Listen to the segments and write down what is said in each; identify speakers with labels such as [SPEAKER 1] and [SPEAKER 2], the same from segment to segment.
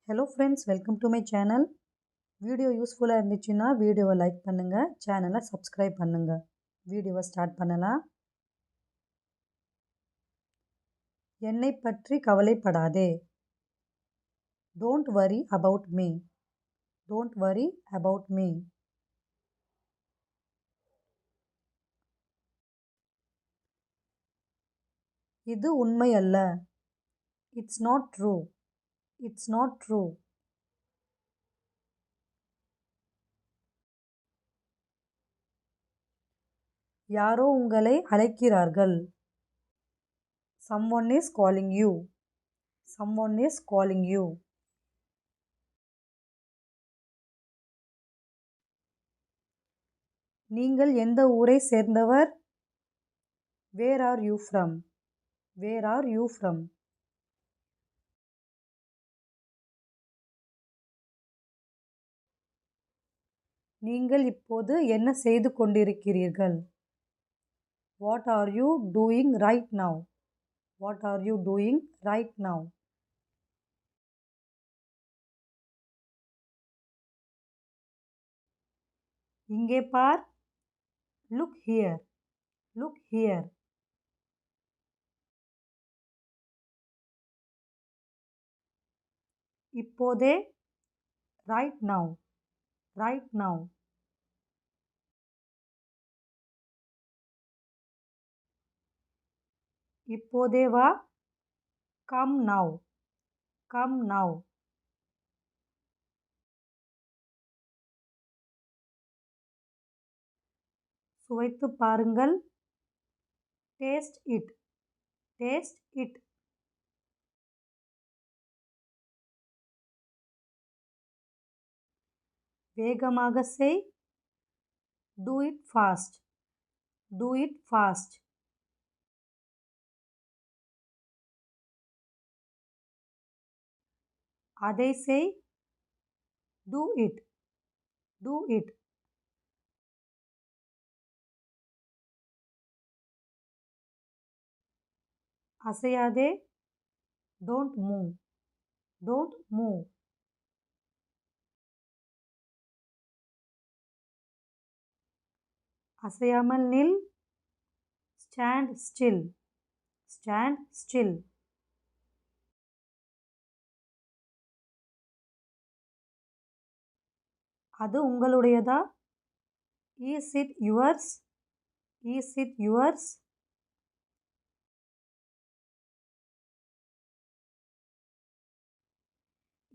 [SPEAKER 1] Hello friends, welcome to my channel. Video யூஸ்ஃபுல்லாக இருந்துச்சுன்னா வீடியோவை லைக் பண்ணுங்கள், சேனலை சப்ஸ்கிரைப் பண்ணுங்கள். வீடியோவை ஸ்டார்ட் பண்ணலாம். என்னை பற்றி கவலைப்படாதே. Don't worry about me. Don't worry about me. இது உண்மை அல்ல. It's not true. It's not true. யாரோ உங்களை அழைக்கிறார்கள். Someone is calling you. Someone is calling you. நீங்கள் எந்த ஊரை சேர்ந்தவர்? Where are you from? Where are you from? நீங்கள் இப்போது என்ன செய்து கொண்டிருக்கிறீர்கள்? What are you doing right now? What are you doing right now? இங்கே பார். Look here. Look here. இப்போதே. Right now. Right now. இப்போதே வா. Come now. Come now. சுவைத்து பாருங்கள். Taste it. Taste it. வேகமாக செய். Do it fast. Do it fast. அதை செய். Do it. Do it. அசையாதே. Don't move. Don't move. அசையாமல் நில். Stand still. Stand still. அது உங்களுடையதா? Is it yours? Is it yours?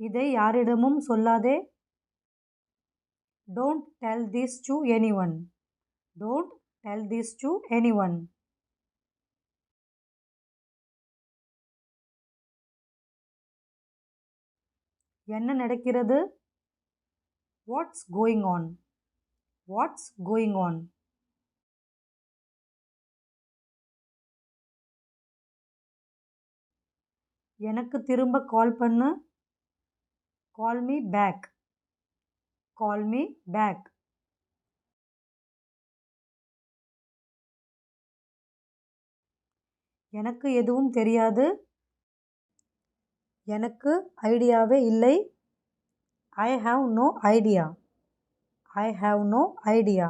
[SPEAKER 1] இதை யாரிடமும் சொல்லாதே. Don't tell this to anyone. Don't tell this to anyone. என்ன நடக்கிறது? What's going on? What's going on? எனக்கு திரும்ப கால் பண்ணு. Call me back. Call me back. எனக்கு எதுவும் தெரியாது. எனக்கு ஐடியாவே இல்லை. I have no idea. I have no idea.